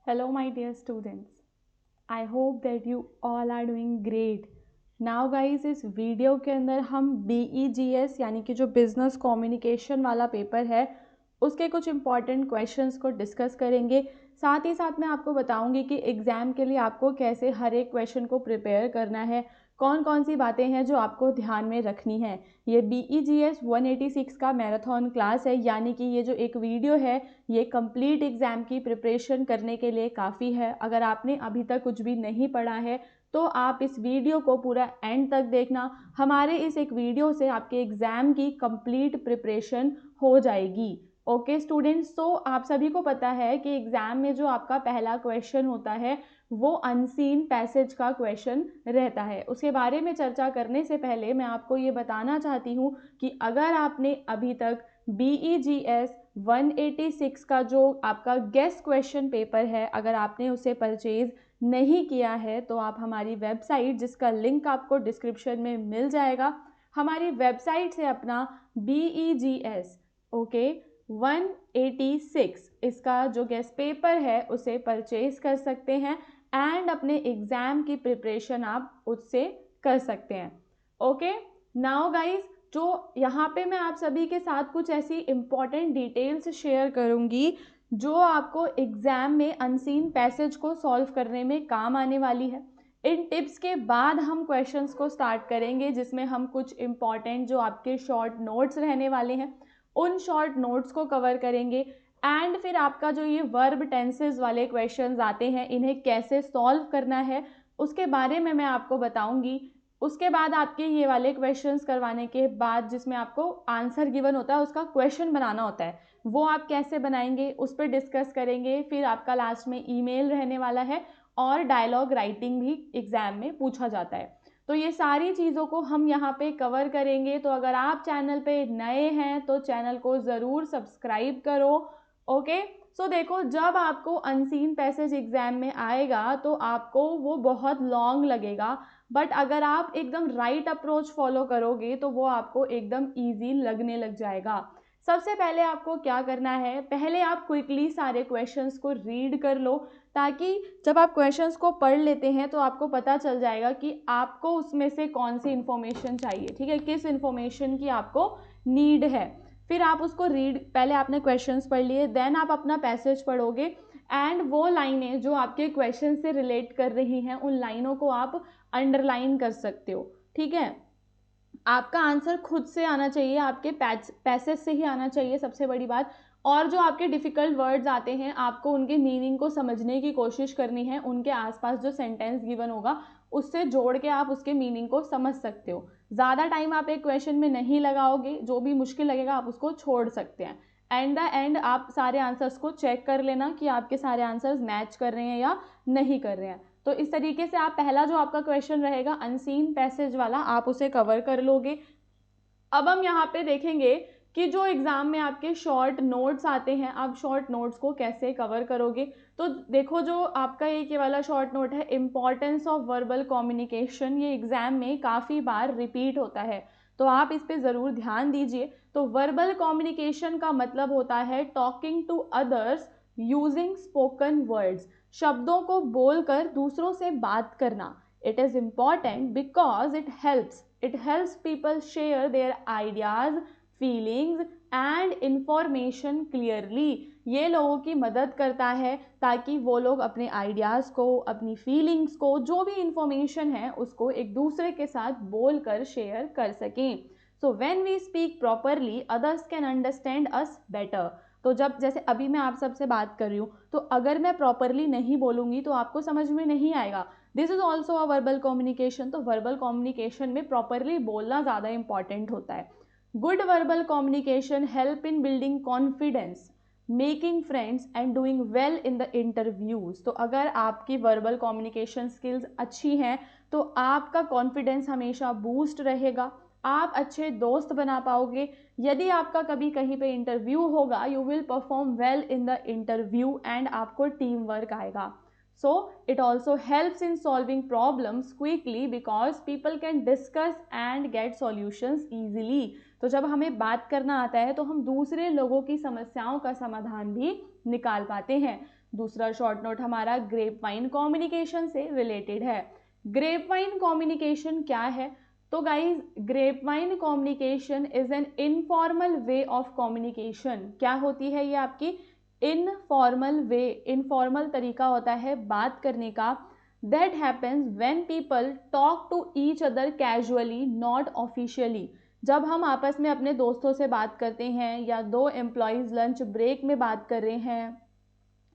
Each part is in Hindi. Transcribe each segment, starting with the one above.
Hello, my dear students. I hope that you all are doing great. Now guys, इस वीडियो के अंदर हम BEGS यानी कि जो बिजनेस कम्युनिकेशन वाला पेपर है उसके कुछ इंपॉर्टेंट क्वेश्चंस को डिस्कस करेंगे। साथ ही साथ मैं आपको बताऊंगी कि एग्ज़ाम के लिए आपको कैसे हर एक क्वेश्चन को प्रिपेयर करना है, कौन कौन सी बातें हैं जो आपको ध्यान में रखनी है। ये BEGS 186 का मैराथन क्लास है, यानी कि ये जो एक वीडियो है ये कंप्लीट एग्ज़ाम की प्रिपरेशन करने के लिए काफ़ी है। अगर आपने अभी तक कुछ भी नहीं पढ़ा है तो आप इस वीडियो को पूरा एंड तक देखना। हमारे इस एक वीडियो से आपके एग्ज़ाम की कंप्लीट प्रिपरेशन हो जाएगी। ओके स्टूडेंट्स, तो आप सभी को पता है कि एग्ज़ाम में जो आपका पहला क्वेश्चन होता है वो अनसीन पैसेज का क्वेश्चन रहता है। उसके बारे में चर्चा करने से पहले मैं आपको ये बताना चाहती हूँ कि अगर आपने अभी तक BEGS 186 का जो आपका गेस्ट क्वेश्चन पेपर है, अगर आपने उसे परचेज नहीं किया है तो आप हमारी वेबसाइट, जिसका लिंक आपको डिस्क्रिप्शन में मिल जाएगा, हमारी वेबसाइट से अपना BEGS 186 इसका जो गेस्ट पेपर है उसे परचेज कर सकते हैं एंड अपने एग्ज़ाम की प्रिपरेशन आप उससे कर सकते हैं। ओके नाउ गाइज, जो यहाँ पे मैं आप सभी के साथ कुछ ऐसी इंपॉर्टेंट डिटेल्स शेयर करूँगी जो आपको एग्ज़ाम में अनसीन पैसेज को सॉल्व करने में काम आने वाली है। इन टिप्स के बाद हम क्वेश्चंस को स्टार्ट करेंगे, जिसमें हम कुछ इंपॉर्टेंट जो आपके शॉर्ट नोट्स रहने वाले हैं उन शॉर्ट नोट्स को कवर करेंगे एंड फिर आपका जो ये वर्ब टेंसेस वाले क्वेश्चंस आते हैं इन्हें कैसे सॉल्व करना है उसके बारे में मैं आपको बताऊंगी। उसके बाद आपके ये वाले क्वेश्चंस करवाने के बाद जिसमें आपको आंसर गिवन होता है उसका क्वेश्चन बनाना होता है, वो आप कैसे बनाएंगे उस पर डिस्कस करेंगे। फिर आपका लास्ट में ईमेल रहने वाला है और डायलॉग राइटिंग भी एग्जाम में पूछा जाता है। तो ये सारी चीज़ों को हम यहाँ पे कवर करेंगे। तो अगर आप चैनल पे नए हैं तो चैनल को ज़रूर सब्सक्राइब करो। ओके सो देखो, जब आपको अनसीन पैसेज एग्जाम में आएगा तो आपको वो बहुत लॉन्ग लगेगा, बट अगर आप एकदम राइट अप्रोच फॉलो करोगे तो वो आपको एकदम ईजी लगने लग जाएगा। सबसे पहले आपको क्या करना है, पहले आप क्विकली सारे क्वेश्चंस को रीड कर लो, ताकि जब आप क्वेश्चंस को पढ़ लेते हैं तो आपको पता चल जाएगा कि आपको उसमें से कौन सी इन्फॉर्मेशन चाहिए, ठीक है, किस इन्फॉर्मेशन की आपको नीड है। फिर आप उसको रीड, पहले आपने क्वेश्चंस पढ़ लिए, देन आप अपना पैसेज पढ़ोगे एंड वो लाइनें जो आपके क्वेश्चन से रिलेट कर रही हैं उन लाइनों को आप अंडरलाइन कर सकते हो। ठीक है, आपका आंसर खुद से आना चाहिए, आपके पैसेज से ही आना चाहिए, सबसे बड़ी बात। और जो आपके डिफ़िकल्ट वर्ड्स आते हैं आपको उनके मीनिंग को समझने की कोशिश करनी है, उनके आसपास जो सेंटेंस गिवन होगा उससे जोड़ के आप उसके मीनिंग को समझ सकते हो। ज़्यादा टाइम आप एक क्वेश्चन में नहीं लगाओगे, जो भी मुश्किल लगेगा आप उसको छोड़ सकते हैं। एंड द एंड आप सारे आंसर्स को चेक कर लेना कि आपके सारे आंसर्स मैच कर रहे हैं या नहीं कर रहे हैं। तो इस तरीके से आप पहला जो आपका क्वेश्चन रहेगा अनसीन पैसेज वाला, आप उसे कवर कर लोगे। अब हम यहाँ पे देखेंगे कि जो एग्जाम में आपके शॉर्ट नोट्स आते हैं, आप शॉर्ट नोट्स को कैसे कवर करोगे। तो देखो, जो आपका ये वाला शॉर्ट नोट है, इंपॉर्टेंस ऑफ वर्बल कम्युनिकेशन, ये एग्जाम में काफ़ी बार रिपीट होता है, तो आप इस पे ज़रूर ध्यान दीजिए। तो वर्बल कम्युनिकेशन का मतलब होता है talking to others using spoken words, शब्दों को बोलकर दूसरों से बात करना। It is important because it helps people share their ideas, feelings and information clearly. ये लोगों की मदद करता है ताकि वो लोग अपने आइडियाज़ को, अपनी फीलिंग्स को, जो भी इंफॉर्मेशन है उसको एक दूसरे के साथ बोलकर शेयर कर सकें। So when we speak properly others can understand us better. तो जब, जैसे अभी मैं आप सबसे बात कर रही हूँ, तो अगर मैं प्रॉपरली नहीं बोलूँगी तो आपको समझ में नहीं आएगा। This is also a verbal communication. तो वर्बल कम्युनिकेशन में प्रॉपरली बोलना ज़्यादा इंपॉर्टेंट होता है। Good verbal communication help in building confidence, making friends and doing well in the interviews. तो अगर आपकी वर्बल कम्युनिकेशन स्किल्स अच्छी हैं तो आपका कॉन्फिडेंस हमेशा बूस्ट रहेगा, आप अच्छे दोस्त बना पाओगे। यदि आपका कभी कहीं पे इंटरव्यू होगा, you will perform well in the interview and आपको टीम वर्क आएगा। So it also helps in solving problems quickly because people can discuss and get solutions easily. तो जब हमें बात करना आता है तो हम दूसरे लोगों की समस्याओं का समाधान भी निकाल पाते हैं। दूसरा शॉर्ट नोट हमारा ग्रेप वाइन कम्युनिकेशन से रिलेटेड है। ग्रेप वाइन कम्युनिकेशन क्या है? तो guys grapevine communication is an informal way of communication. क्या होती है ये आपकी इनफॉर्मल वे, इनफॉर्मल तरीका होता है बात करने का। That happens when people talk to each other casually not officially. जब हम आपस में अपने दोस्तों से बात करते हैं, या दो एम्प्लॉयज़ लंच ब्रेक में बात कर रहे हैं,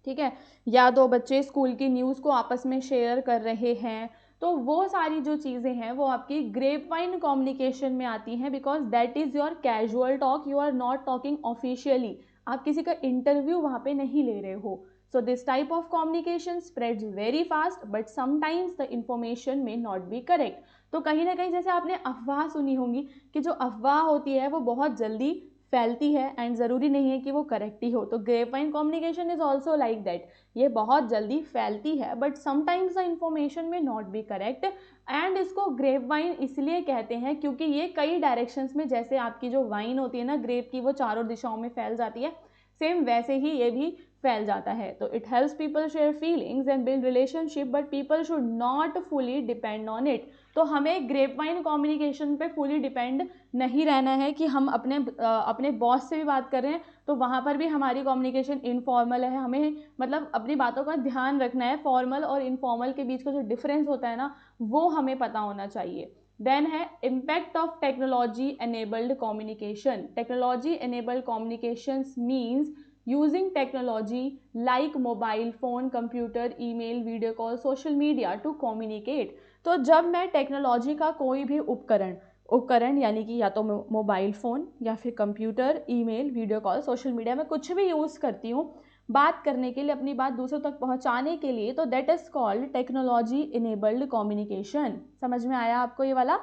ठीक है, या दो बच्चे स्कूल की न्यूज़ को आपस में शेयर कर रहे हैं, तो वो सारी जो चीज़ें हैं वो आपकी ग्रेप वाइन कम्युनिकेशन में आती हैं, because that is your casual talk, you are not talking officially. आप किसी का इंटरव्यू वहाँ पे नहीं ले रहे हो। So this type of communication spreads very fast, but sometimes the information may not be correct. तो कहीं ना कहीं जैसे आपने अफवाह सुनी होंगी कि जो अफवाह होती है वो बहुत जल्दी फैलती है एंड ज़रूरी नहीं है कि वो करेक्ट ही हो। तो grapevine communication is also like that, ये बहुत जल्दी फैलती है but sometimes the information may not be correct. And इसको ग्रेप वाइन इसलिए कहते हैं क्योंकि ये कई डायरेक्शंस में, जैसे आपकी जो वाइन होती है ना ग्रेप की, वो चारों दिशाओं में फैल जाती है, सेम वैसे ही ये भी फैल जाता है। तो it helps people share feelings and build relationship, but people should not fully depend on it. तो हमें ग्रेप वाइन कम्युनिकेशन पे फुली डिपेंड नहीं रहना है कि हम अपने बॉस से भी बात कर रहे हैं तो वहाँ पर भी हमारी कम्युनिकेशन इनफॉर्मल है। हमें मतलब अपनी बातों का ध्यान रखना है, फॉर्मल और इनफॉर्मल के बीच का जो डिफरेंस होता है ना वो हमें पता होना चाहिए। देन है impact of technology enabled communication. Technology enabled communication means using technology like mobile phone, computer, email, video call, social media to communicate. तो जब मैं टेक्नोलॉजी का कोई भी उपकरण यानी कि या तो मोबाइल फ़ोन या फिर computer, email, video call, social media में कुछ भी यूज़ करती हूँ बात करने के लिए, अपनी बात दूसरों तक पहुँचाने के लिए, तो that is called technology enabled communication. समझ में आया आपको ये वाला?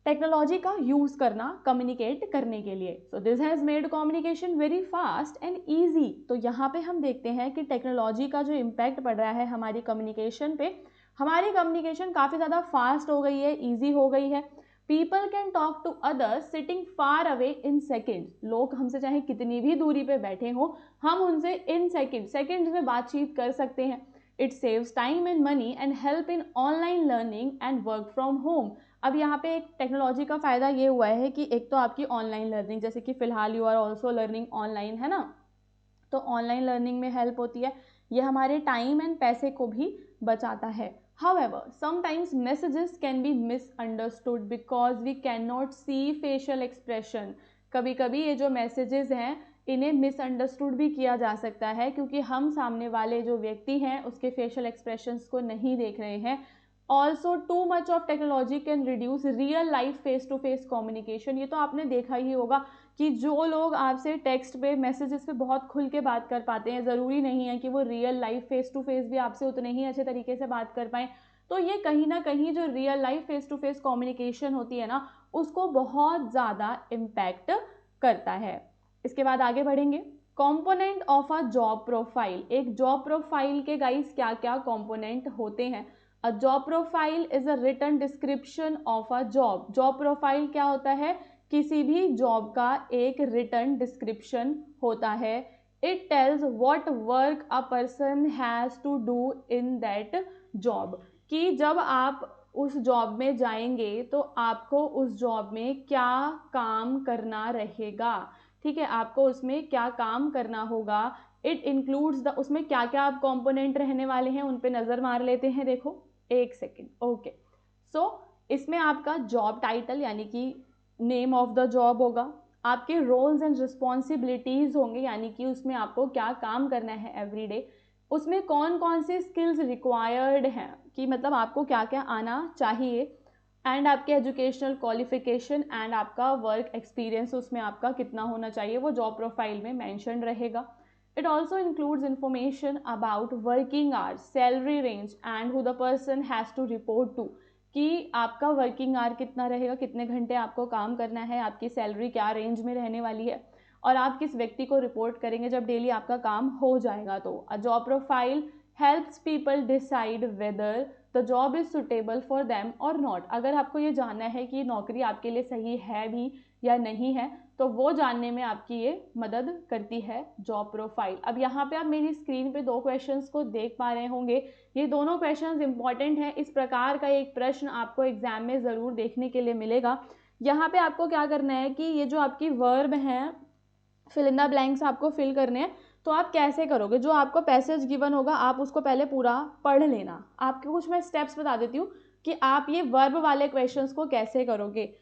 टेक्नोलॉजी का यूज़ करना कम्युनिकेट करने के लिए। So this has made communication very fast and easy. तो यहाँ पे हम देखते हैं कि टेक्नोलॉजी का जो इम्पैक्ट पड़ रहा है हमारी कम्युनिकेशन पे, हमारी कम्युनिकेशन काफ़ी ज़्यादा फास्ट हो गई है, ईजी हो गई है। People can talk to others sitting far away in seconds. लोग हमसे चाहे कितनी भी दूरी पे बैठे हों, हम उनसे इन सेकेंड्स में बातचीत कर सकते हैं। It saves time and money and help in online learning and work from home. अब यहाँ पे एक टेक्नोलॉजी का फ़ायदा ये हुआ है कि एक तो आपकी ऑनलाइन लर्निंग, जैसे कि फ़िलहाल you are also learning online, है ना, तो ऑनलाइन लर्निंग में हेल्प होती है। ये हमारे टाइम एंड पैसे को भी बचाता है। However, sometimes messages can be misunderstood because we cannot see facial expression. कभी कभी ये जो मैसेजेस हैं इन्हें मिसअंडरस्टूड भी किया जा सकता है क्योंकि हम सामने वाले जो व्यक्ति हैं उसके फेशियल एक्सप्रेशंस को नहीं देख रहे हैं। Also too much of technology can reduce real life face to face communication. ये तो आपने देखा ही होगा कि जो लोग आपसे टेक्स्ट पे, मैसेजेस पे बहुत खुल के बात कर पाते हैं, ज़रूरी नहीं है कि वो real life face to face भी आपसे उतने ही अच्छे तरीके से बात कर पाएँ। तो ये कहीं ना कहीं जो real life face to face communication होती है ना उसको बहुत ज़्यादा इम्पैक्ट करता है। इसके बाद आगे बढ़ेंगे। Component of a job profile. एक जॉब प्रोफाइल के गाइस क्या क्या कॉम्पोनेंट होते हैं? A job profile is a written description of a job. Job profile क्या होता है? किसी भी जॉब का एक रिटन डिस्क्रिप्शन होता है। It tells what work a person has to do in that job, कि जब आप उस जॉब में जाएंगे तो आपको उस जॉब में क्या काम करना रहेगा। ठीक है, आपको उसमें क्या काम करना होगा। इट इंक्लूड्स द, उसमें क्या क्या आप कंपोनेंट रहने वाले हैं उन पे नज़र मार लेते हैं। देखो एक सेकेंड, ओके। सो इसमें आपका जॉब टाइटल यानी कि नेम ऑफ द जॉब होगा, आपके रोल्स एंड रिस्पॉन्सिबिलिटीज़ होंगे यानी कि उसमें आपको क्या काम करना है एवरी डे, उसमें कौन कौन से स्किल्स रिक्वायर्ड हैं कि मतलब आपको क्या क्या आना चाहिए, एंड आपके एजुकेशनल क्वालिफिकेशन एंड आपका वर्क एक्सपीरियंस उसमें आपका कितना होना चाहिए वो जॉब प्रोफाइल में मेंशन रहेगा। It also includes information about working hours, salary range and who the person has to report to, कि आपका वर्किंग आवर कितना रहेगा, कितने घंटे आपको काम करना है, आपकी सैलरी क्या रेंज में रहने वाली है, और आप किस व्यक्ति को रिपोर्ट करेंगे जब डेली आपका काम हो जाएगा। तो अ job profile helps people decide whether the job is suitable for them और नॉट। अगर आपको ये जानना है कि नौकरी आपके लिए सही है भी या नहीं है तो वो जानने में आपकी ये मदद करती है जॉब प्रोफाइल। अब यहाँ पे आप मेरी स्क्रीन पे 2 क्वेश्चंस को देख पा रहे होंगे, ये दोनों क्वेश्चंस इंपॉर्टेंट हैं। इस प्रकार का एक प्रश्न आपको एग्जाम में ज़रूर देखने के लिए मिलेगा। यहाँ पे आपको क्या करना है कि ये जो आपकी वर्ब हैं, फिल इन द ब्लैंक्स आपको फिल करने हैं। तो आप कैसे करोगे, जो आपको पैसेज गिवन होगा आप उसको पहले पूरा पढ़ लेना। आपको कुछ मैं स्टेप्स बता देती हूँ कि आप ये वर्ब वाले क्वेश्चंस को कैसे करोगे।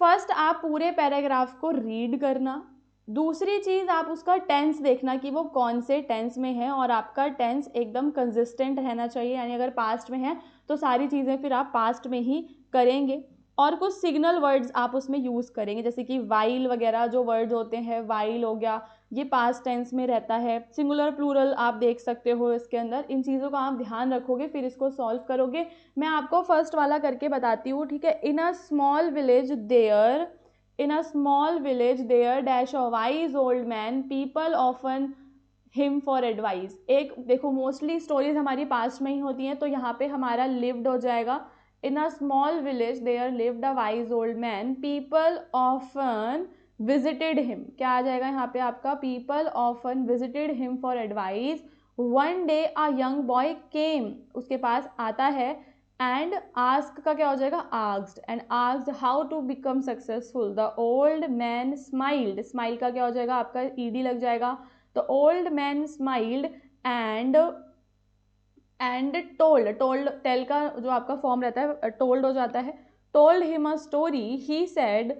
फर्स्ट आप पूरे पैराग्राफ को रीड करना। दूसरी चीज़ आप उसका टेंस देखना कि वो कौन से टेंस में है, और आपका टेंस एकदम कंसिस्टेंट रहना चाहिए, यानी अगर पास्ट में है तो सारी चीज़ें फिर आप पास्ट में ही करेंगे। और कुछ सिग्नल वर्ड्स आप उसमें यूज़ करेंगे, जैसे कि वाइल वगैरह जो वर्ड्स होते हैं, वाइल हो गया, ये पास्ट टेंस में रहता है। सिंगुलर प्लूरल आप देख सकते हो इसके अंदर। इन चीज़ों का आप ध्यान रखोगे, फिर इसको सॉल्व करोगे। मैं आपको फर्स्ट वाला करके बताती हूँ, ठीक है। In a small village there dash a wise old man, people often him for advice. एक देखो, मोस्टली स्टोरीज हमारी पास्ट में ही होती हैं, तो यहाँ पे हमारा लिव्ड हो जाएगा। In a small village there lived a wise old man, people often visited him. क्या आ जाएगा यहाँ पे आपका, people often visited him for advice. One day a young boy came, उसके पास आता है, एंड आस्क का क्या हो जाएगा, asked, and asked how to become successful. The old man smiled, smile का क्या हो जाएगा आपका, ईडी लग जाएगा। The old man smiled and told tell का जो आपका फॉर्म रहता है टोल्ड हो जाता है। Told him a story, he said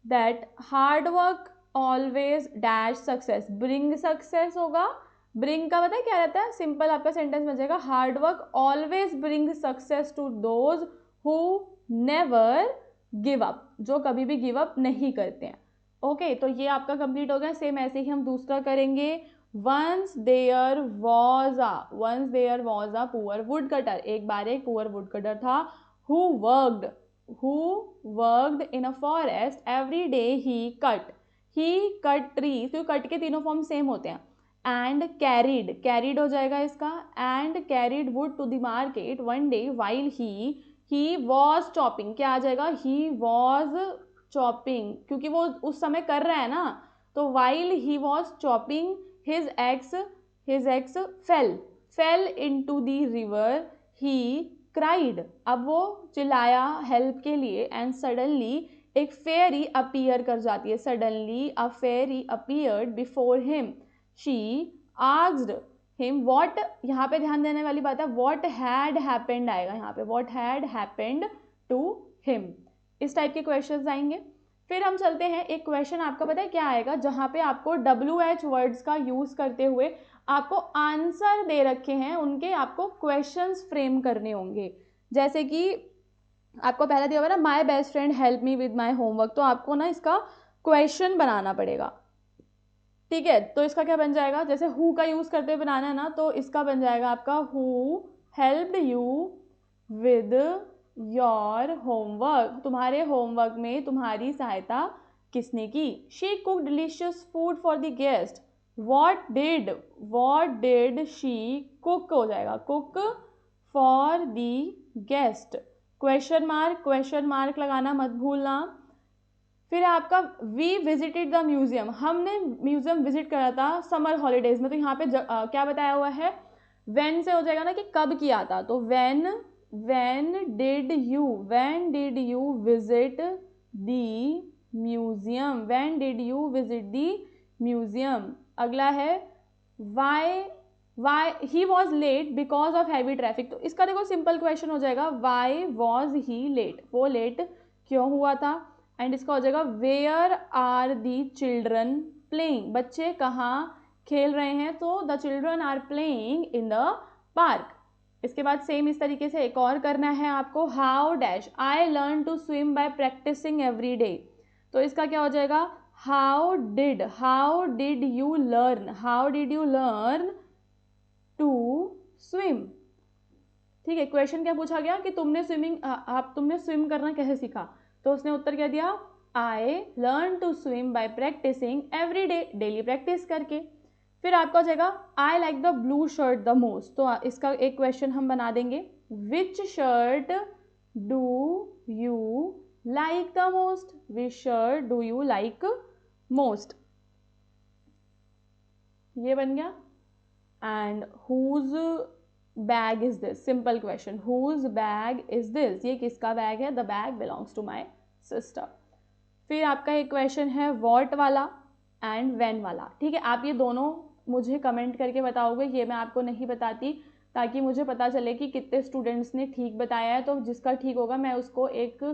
that hard work always dash success, bring success होगा। ब्रिंग का पता है क्या रहता है, सिंपल आपका सेंटेंस बन जाएगा, hard work always bring success to those who never give up, जो कभी भी गिव अप नहीं करते हैं। ओके, तो ये आपका कंप्लीट हो गया। सेम ऐसे ही हम दूसरा करेंगे। once there was a poor woodcutter, एक बार एक पुअर वुडकटर था, who worked in a forest every day, he cut trees, तो कट के तीनों फॉर्म सेम होते हैं। and carried हो जाएगा इसका, and carried wood to the market one day while he was chopping, क्या आ जाएगा, he was chopping, क्योंकि वो उस समय कर रहा है ना, तो while he was chopping his axe fell into the river, he cried, अब वो चिल्लाया हेल्प के एंड and suddenly एक फेरी अपीयर कर जाती है, suddenly a fairy appeared before him, she asked him what, यहाँ पे ध्यान देने वाली बात है, what had happened आएगा यहाँ पे, what had happened to him। इस टाइप के क्वेश्चंस आएंगे। फिर हम चलते हैं, एक क्वेश्चन आपका पता है क्या आएगा, जहाँ पे आपको WH वर्ड्स का यूज करते हुए आपको आंसर दे रखे हैं, उनके आपको क्वेश्चंस फ्रेम करने होंगे। जैसे कि आपको पहला दिया हुआ ना, my best friend help me with my homework, तो आपको ना इसका क्वेश्चन बनाना पड़ेगा, ठीक है। तो इसका क्या बन जाएगा, जैसे हु का यूज करते हुए बनाना है ना, तो इसका बन जाएगा आपका who helped you with your homework, तुम्हारे होमवर्क में तुम्हारी सहायता किसने की। She cook delicious food for the guest, what did she cook हो जाएगा, cook for the guest. Question mark लगाना मत भूलना। फिर आपका वी विजिटेड द म्यूजियम, हमने म्यूजियम विजिट करा था समर हॉलीडेज में, तो यहाँ पे क्या बताया हुआ है, व्हेन से हो जाएगा ना कि कब किया था, तो when did you visit the museum, when did you visit the museum। अगला है why he was late because of heavy traffic, तो इसका देखो सिंपल क्वेश्चन हो जाएगा, why was he late, वो लेट क्यों हुआ था। एंड इसका हो जाएगा where are the children playing, बच्चे कहाँ खेल रहे हैं, तो the children are playing in the park. इसके बाद सेम इस तरीके से एक और करना है आपको, how dash I learn to swim by practising every day, तो इसका क्या हो जाएगा, how did you learn to swim. ठीक है, क्वेश्चन क्या पूछा गया कि तुमने स्विम करना कैसे सीखा, तो उसने उत्तर क्या दिया, I learn to swim by practising every day, daily practice करके। फिर आपका हो जाएगा I like the blue shirt the most, तो इसका एक क्वेश्चन हम बना देंगे, which shirt do you like the most, which shirt do you like most, ये बन गया। And whose bag is this, simple question, whose bag is this, ये किसका बैग है, the bag belongs to my sister. फिर आपका एक क्वेश्चन है वॉट वाला एंड व्हेन वाला, ठीक है। आप ये दोनों मुझे कमेंट करके बताओगे, ये मैं आपको नहीं बताती, ताकि मुझे पता चले कि कितने स्टूडेंट्स ने ठीक बताया है। तो जिसका ठीक होगा मैं उसको एक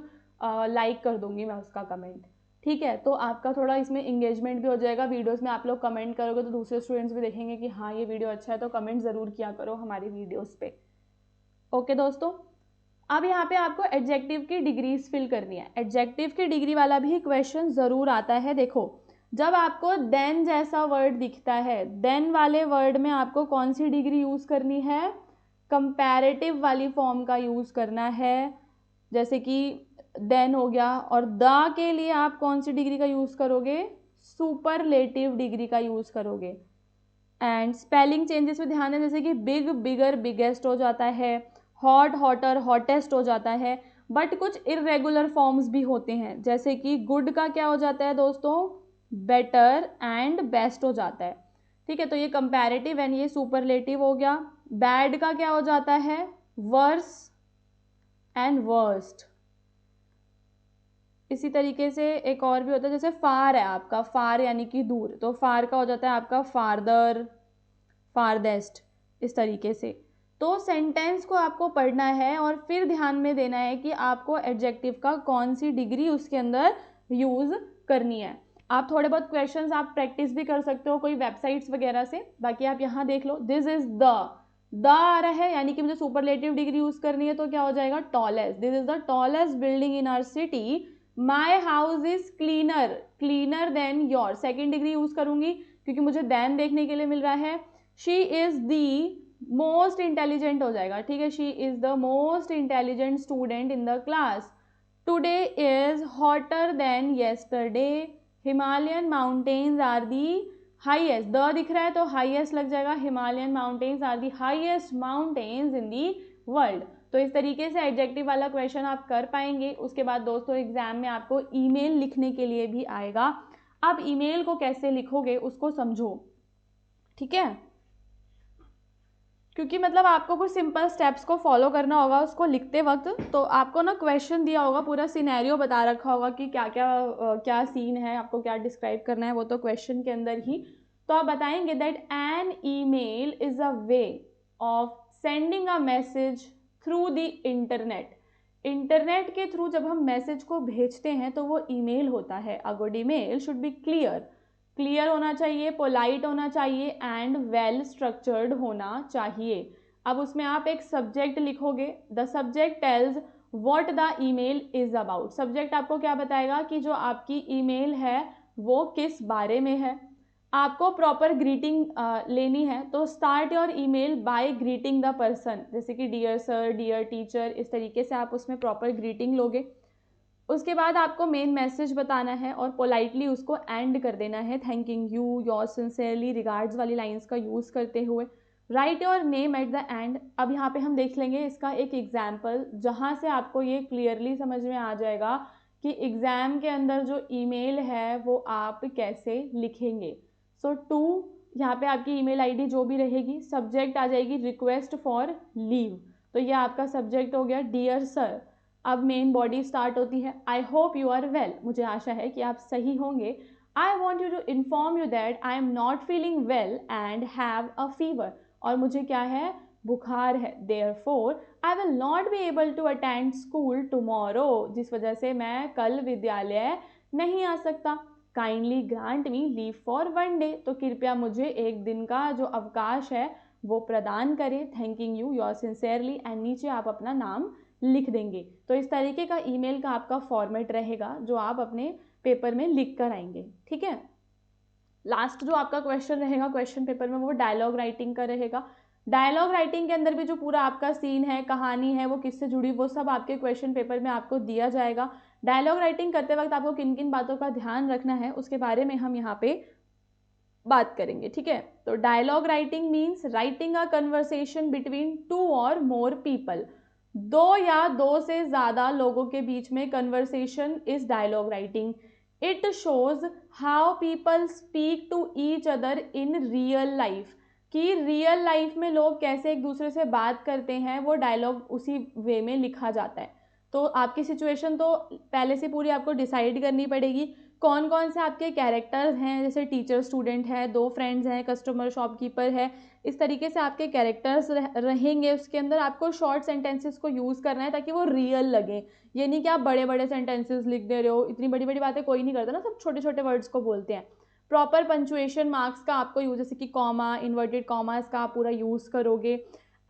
लाइक कर दूंगी, मैं उसका कमेंट, ठीक है। तो आपका थोड़ा इसमें इंगेजमेंट भी हो जाएगा। वीडियोस में आप लोग कमेंट करोगे तो दूसरे स्टूडेंट्स भी देखेंगे कि हाँ ये वीडियो अच्छा है, तो कमेंट ज़रूर किया करो हमारी वीडियोस पे। ओके दोस्तों, अब यहाँ पे आपको एडजेक्टिव की डिग्रीज फिल करनी है। एडजेक्टिव की डिग्री वाला भी क्वेश्चन ज़रूर आता है। देखो, जब आपको देन जैसा वर्ड दिखता है, देन वाले वर्ड में आपको कौन सी डिग्री यूज़ करनी है, कंपैरेटिव वाली फॉर्म का यूज़ करना है। जैसे कि देन हो गया, और द के लिए आप कौन सी डिग्री का यूज़ करोगे, सुपरलेटिव डिग्री का यूज़ करोगे। एंड स्पेलिंग चेंजेस पे ध्यान दें, जैसे कि बिग बिगर बिगेस्ट हो जाता है, हॉट हॉटर हॉटेस्ट हो जाता है, बट कुछ इरेगुलर फॉर्म्स भी होते हैं। जैसे कि गुड का क्या हो जाता है दोस्तों, बेटर एंड बेस्ट हो जाता है, ठीक है। तो ये कंपैरेटिव एंड ये सुपरलेटिव हो गया। बैड का क्या हो जाता है, वर्स एंड वर्स्ट। इसी तरीके से एक और भी होता है, जैसे फार है आपका, फार यानी कि दूर, तो फार का हो जाता है आपका फारदर, फारदेस्ट, इस तरीके से। तो सेंटेंस को आपको पढ़ना है और फिर ध्यान में देना है कि आपको एडजेक्टिव का कौन सी डिग्री उसके अंदर यूज़ करनी है। आप थोड़े बहुत क्वेश्चंस आप प्रैक्टिस भी कर सकते हो कोई वेबसाइट्स वगैरह से। बाकी आप यहाँ देख लो, दिस इज द आ रहा है, यानी कि मुझे सुपरलेटिव डिग्री यूज करनी है, तो क्या हो जाएगा, tallest. This is the tallest building in our city. My house is cleaner, cleaner than your, second degree use करूंगी क्योंकि मुझे देन देखने के लिए मिल रहा है। She is the most intelligent हो जाएगा, ठीक है, she is the most intelligent student in the class. Today is hotter than yesterday. Himalayan mountains are the highest, the दिख रहा है तो हाईएस्ट लग जाएगा, Himalayan mountains are the highest mountains in the world. तो इस तरीके से एडजेक्टिव वाला क्वेश्चन आप कर पाएंगे। उसके बाद दोस्तों एग्जाम में आपको ईमेल लिखने के लिए भी आएगा। आप ईमेल को कैसे लिखोगे उसको समझो, ठीक है, क्योंकि मतलब आपको कुछ सिंपल स्टेप्स को फॉलो करना होगा उसको लिखते वक्त। तो आपको ना क्वेश्चन दिया होगा, पूरा सिनेरियो बता रखा होगा कि क्या क्या क्या सीन है, आपको क्या डिस्क्राइब करना है, वो तो क्वेश्चन के अंदर ही। तो आप बताएंगे that an email is a way of sending a message through the internet. Internet के थ्रू जब हम मैसेज को भेजते हैं तो वो ईमेल होता है। A good email should be clear, clear होना चाहिए, पोलाइट होना चाहिए एंड वेल स्ट्रक्चर्ड होना चाहिए। अब उसमें आप एक सब्जेक्ट लिखोगे, the subject tells what the email is about. Subject आपको क्या बताएगा कि जो आपकी ईमेल है वो किस बारे में है। आपको प्रॉपर ग्रीटिंग लेनी है, तो start your email by greeting the person, जैसे कि डियर सर, डियर टीचर, इस तरीके से आप उसमें प्रॉपर ग्रीटिंग लोगे। उसके बाद आपको मेन मैसेज बताना है और पोलाइटली उसको एंड कर देना है, thanking you, your sincerely, regards वाली लाइंस का यूज़ करते हुए। Right your name at the end. अब यहाँ पे हम देख लेंगे इसका एक एग्जाम्पल, जहाँ से आपको ये क्लियरली समझ में आ जाएगा कि एग्ज़ाम के अंदर जो ईमेल है वो आप कैसे लिखेंगे। सो टू, यहाँ पे आपकी ईमेल आईडी जो भी रहेगी, सब्जेक्ट आ जाएगी रिक्वेस्ट फॉर लीव, तो ये आपका सब्जेक्ट हो गया डियर सर। अब मेन बॉडी स्टार्ट होती है, I hope you are well, मुझे आशा है कि आप सही होंगे। I want you to inform you that I am not feeling well and have a fever, और मुझे क्या है, बुखार है। Therefore I will not be able to attend school tomorrow, जिस वजह से मैं कल विद्यालय नहीं आ सकता। Kindly grant me leave for one day, तो कृपया मुझे एक दिन का जो अवकाश है वो प्रदान करें। Thanking you, your sincerely, and नीचे आप अपना नाम लिख देंगे। तो इस तरीके का ईमेल का आपका फॉर्मेट रहेगा जो आप अपने पेपर में लिख कर आएंगे, ठीक है। लास्ट जो आपका क्वेश्चन रहेगा क्वेश्चन पेपर में वो डायलॉग राइटिंग का रहेगा। डायलॉग राइटिंग के अंदर भी जो पूरा आपका सीन है, कहानी है, वो किससे जुड़ी, वो सब आपके क्वेश्चन पेपर में आपको दिया जाएगा। डायलॉग राइटिंग करते वक्त आपको किन किन बातों का ध्यान रखना है उसके बारे में हम यहाँ पे बात करेंगे, ठीक है। तो dialogue writing means writing a conversation between two or more people, दो या दो से ज़्यादा लोगों के बीच में conversation is dialogue writing. It shows how people speak to each other in real life, कि रियल लाइफ में लोग कैसे एक दूसरे से बात करते हैं, वो डायलॉग उसी वे में लिखा जाता है। तो आपकी सिचुएशन तो पहले से पूरी आपको डिसाइड करनी पड़ेगी, कौन कौन से आपके कैरेक्टर्स हैं, जैसे टीचर स्टूडेंट है, 2 फ्रेंड्स हैं, कस्टमर शॉपकीपर है, इस तरीके से आपके कैरेक्टर्स रहेंगे। उसके अंदर आपको शॉर्ट सेंटेंसेस को यूज़ करना है ताकि वो रियल लगे। ये नहीं कि आप बड़े बड़े सेंटेंसेस लिख दे रहे हो, इतनी बड़ी बड़ी बातें कोई नहीं करता ना, सब छोटे छोटे वर्ड्स को बोलते हैं। प्रॉपर पंचुएशन मार्क्स का आपको यूज, जैसे कि कॉमा, इन्वर्टेड कॉमा, इसका आप पूरा यूज़ करोगे।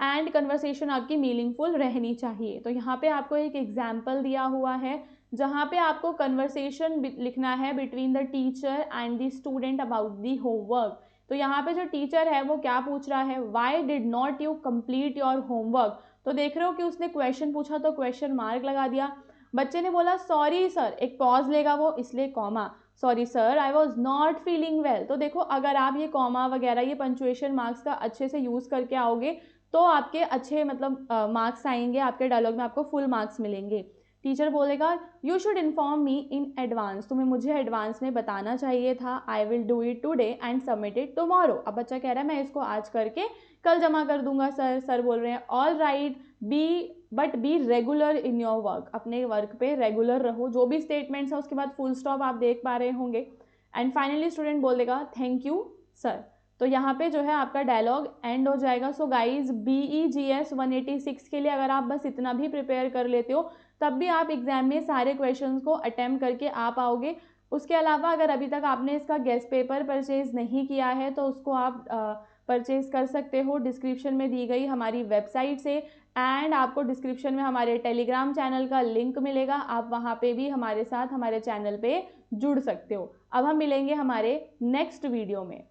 एंड कन्वर्सेशन आपकी मीनिंगफुल रहनी चाहिए। तो यहाँ पे आपको एक एग्जाम्पल दिया हुआ है जहाँ पे आपको कन्वर्सेशन लिखना है between the teacher and the student about the homework. तो यहाँ पे जो टीचर है वो क्या पूछ रहा है, why did not you complete your homework. तो देख रहे हो कि उसने क्वेश्चन पूछा तो क्वेश्चन मार्क लगा दिया। बच्चे ने बोला सॉरी सर, एक पॉज लेगा वो, इसलिए comma, sorry sir I was not feeling well. तो देखो अगर आप ये कॉमा वगैरह ये पंचुएशन मार्क्स का अच्छे से यूज़ करके आओगे तो आपके अच्छे मतलब मार्क्स आएंगे, आपके डायलॉग में आपको फुल मार्क्स मिलेंगे। टीचर बोलेगा you should inform me in advance, तुम्हें मुझे एडवांस में बताना चाहिए था। I will do it today and submit it tomorrow. अब बच्चा कह रहा है मैं इसको आज करके कल जमा कर दूंगा सर। सर बोल रहे हैं all right, be regular in your work, अपने वर्क पे रेगुलर रहो। जो भी स्टेटमेंट्स है उसके बाद फुल स्टॉप आप देख पा रहे होंगे। एंड फाइनली स्टूडेंट बोल देगा थैंक यू सर। तो यहाँ पे जो है आपका डायलॉग एंड हो जाएगा। सो गाइज BEGS 186 के लिए अगर आप बस इतना भी प्रिपेयर कर लेते हो तब भी आप एग्जाम में सारे क्वेश्चंस को अटेम्प्ट करके आ पाओगे। उसके अलावा अगर अभी तक आपने इसका गेस्ट पेपर परचेज नहीं किया है तो उसको आप परचेज कर सकते हो डिस्क्रिप्शन में दी गई हमारी वेबसाइट से। एंड आपको डिस्क्रिप्शन में हमारे टेलीग्राम चैनल का लिंक मिलेगा, आप वहाँ पे भी हमारे साथ हमारे चैनल पे जुड़ सकते हो। अब हम मिलेंगे हमारे नेक्स्ट वीडियो में।